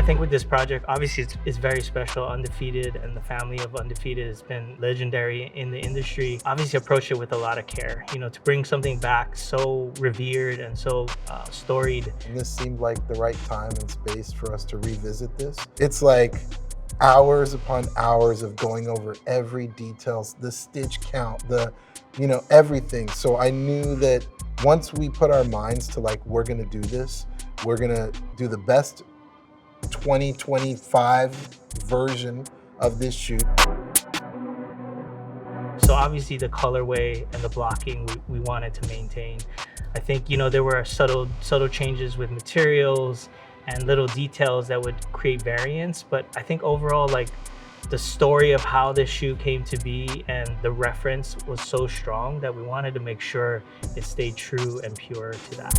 think with this project, obviously it's very special. Undefeated and the family of Undefeated has been legendary in the industry. Obviously approach it with a lot of care, to bring something back so revered and so storied. And this seemed like the right time and space for us to revisit this. It's like hours upon hours of going over every details, the stitch count, everything. So I knew that once we put our minds to like, we're gonna do this, we're gonna do the best 2025 version of this shoe. So obviously the colorway and the blocking we wanted to maintain. I think, there were subtle changes with materials and little details that would create variance. But I think overall, like, the story of how this shoe came to be and the reference was so strong that we wanted to make sure it stayed true and pure to that.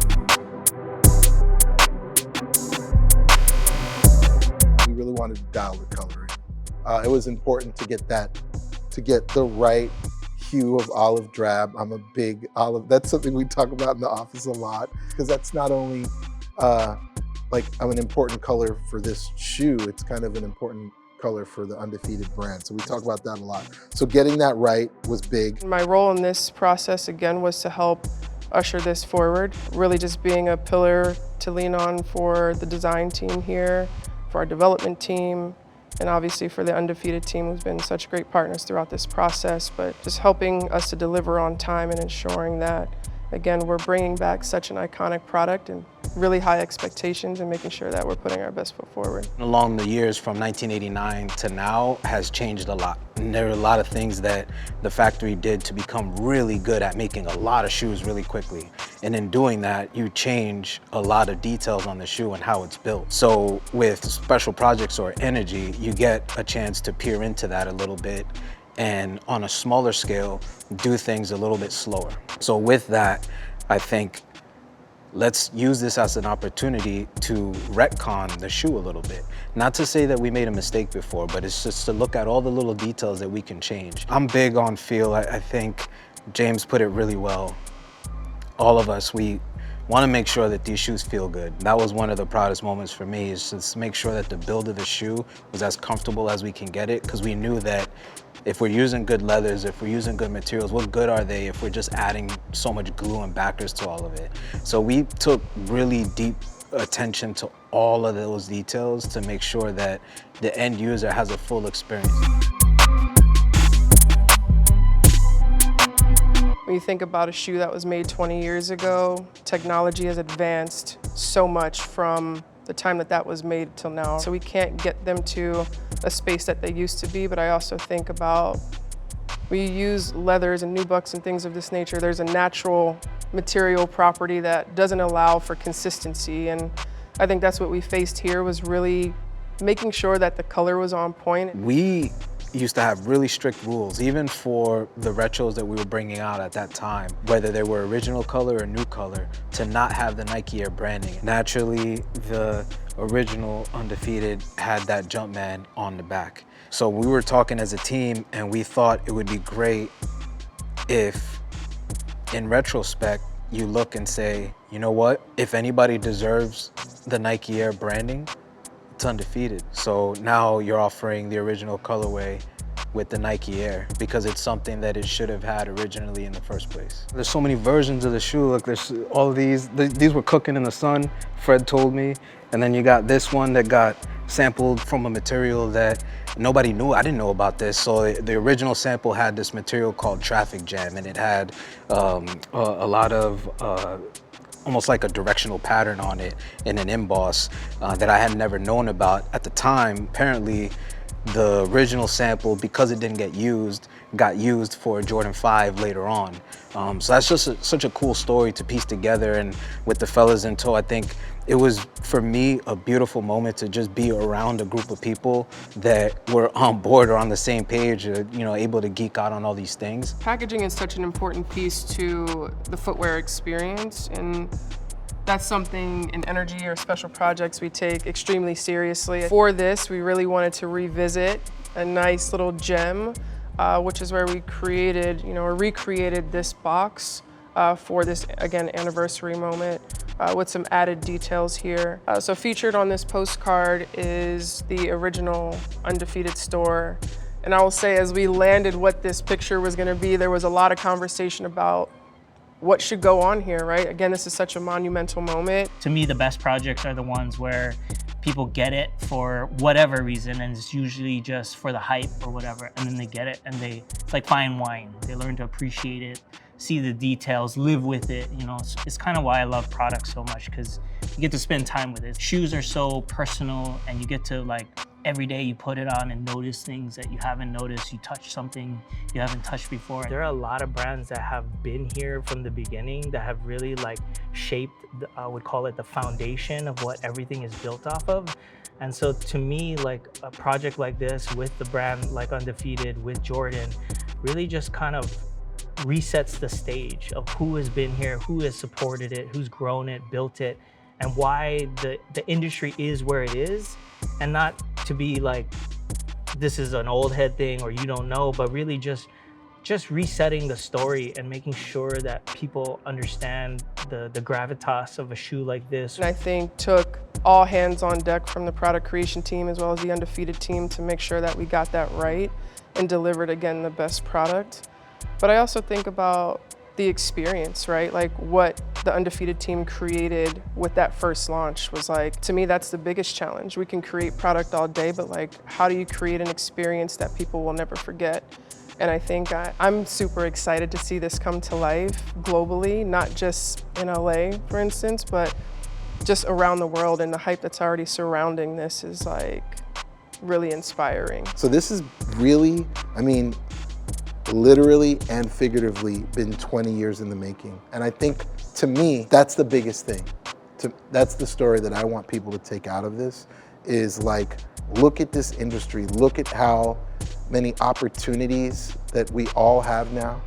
We really wanted to dial the color in. It was important to get the right hue of olive drab. I'm a big olive. That's something we talk about in the office a lot, because that's not only like an important color for this shoe, it's kind of an important color for the Undefeated brand. So we talk about that a lot. So getting that right was big. My role in this process, again, was to help usher this forward, really just being a pillar to lean on for the design team here, for our development team, and obviously for the Undefeated team, who's been such great partners throughout this process, but just helping us to deliver on time and ensuring that, again, we're bringing back such an iconic product and really high expectations and making sure that we're putting our best foot forward. Along the years from 1989 to now has changed a lot. And there are a lot of things that the factory did to become really good at making a lot of shoes really quickly. And in doing that, you change a lot of details on the shoe and how it's built. So with special projects or energy, you get a chance to peer into that a little bit and on a smaller scale, do things a little bit slower. So with that, I think let's use this as an opportunity to retcon the shoe a little bit. Not to say that we made a mistake before, but it's just to look at all the little details that we can change. I'm big on feel. I think James put it really well. All of us, we want to make sure that these shoes feel good. That was one of the proudest moments for me, is just make sure that the build of the shoe was as comfortable as we can get it, because we knew that if we're using good leathers, if we're using good materials, what good are they if we're just adding so much glue and backers to all of it? So we took really deep attention to all of those details to make sure that the end user has a full experience. When you think about a shoe that was made 20 years ago, technology has advanced so much from the time that was made till now. So we can't get them to a space that they used to be, but I also think about, we use leathers and nubucks and things of this nature. There's a natural material property that doesn't allow for consistency, and I think that's what we faced here, was really making sure that the color was on point. We used to have really strict rules, even for the retros that we were bringing out at that time, whether they were original color or new color, to not have the Nike Air branding. Naturally, the original Undefeated had that Jumpman on the back. So we were talking as a team, and we thought it would be great if, in retrospect, you look and say, you know what? If anybody deserves the Nike Air branding, it's Undefeated. So now you're offering the original colorway with the Nike Air, because it's something that it should have had originally in the first place. There's so many versions of the shoe. Look, there's all of these were cooking in the sun, Fred told me. And then you got this one that got sampled from a material that nobody knew. I didn't know about this. So the original sample had this material called Traffic Jam, and it had a lot of almost like a directional pattern on it in an emboss that I had never known about. At the time, apparently the original sample, because it didn't get used, got used for Jordan 5 later on. So that's just such a cool story to piece together, and with the fellas in tow, I think it was, for me, a beautiful moment to just be around a group of people that were on board or on the same page, able to geek out on all these things. Packaging is such an important piece to the footwear experience, and that's something in energy or special projects we take extremely seriously. For this, we really wanted to revisit a nice little gem, which is where we created, or recreated this box for this, again, anniversary moment. with some added details here. So featured on this postcard is the original Undefeated store. And I will say, as we landed what this picture was gonna be, there was a lot of conversation about what should go on here, right? Again, this is such a monumental moment. To me, the best projects are the ones where people get it for whatever reason, and it's usually just for the hype or whatever, and then they get it, and it's like fine wine. They learn to appreciate it, see the details, live with it. You know, it's kind of why I love products so much, because you get to spend time with it. Shoes are so personal, and you get to, like, every day you put it on and notice things that you haven't noticed. You touch something you haven't touched before. There are a lot of brands that have been here from the beginning that have really, like, shaped, I would call it the foundation of what everything is built off of. And so to me, like, a project like this with the brand like Undefeated, with Jordan, really just kind of resets the stage of who has been here, who has supported it, who's grown it, built it, and why the industry is where it is. And not to be like, this is an old head thing or you don't know, but really just resetting the story and making sure that people understand the gravitas of a shoe like this. And I think took all hands on deck from the product creation team as well as the Undefeated team to make sure that we got that right and delivered, again, the best product. But I also think about the experience, right? Like what the Undefeated team created with that first launch was like, to me, that's the biggest challenge. We can create product all day, but like, how do you create an experience that people will never forget? And I think I'm super excited to see this come to life globally, not just in LA, for instance, but just around the world. And the hype that's already surrounding this is like really inspiring. So this is really, I mean, literally and figuratively been 20 years in the making. And I think, to me, that's the biggest thing. That's the story that I want people to take out of this, is like, look at this industry, look at how many opportunities that we all have now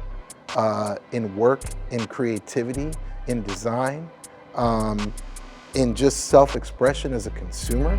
in work, in creativity, in design, in just self-expression as a consumer.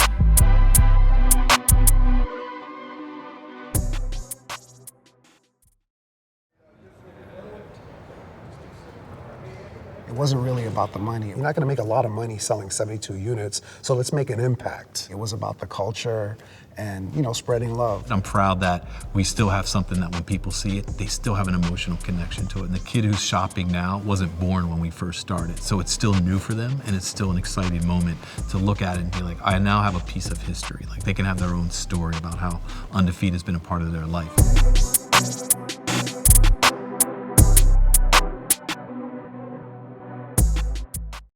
It wasn't really about the money. You're not gonna make a lot of money selling 72 units, so let's make an impact. It was about the culture and, you know, spreading love. I'm proud that we still have something that when people see it, they still have an emotional connection to it. And the kid who's shopping now wasn't born when we first started. So it's still new for them, and it's still an exciting moment to look at it and be like, I now have a piece of history. Like, they can have their own story about how Undefeated has been a part of their life.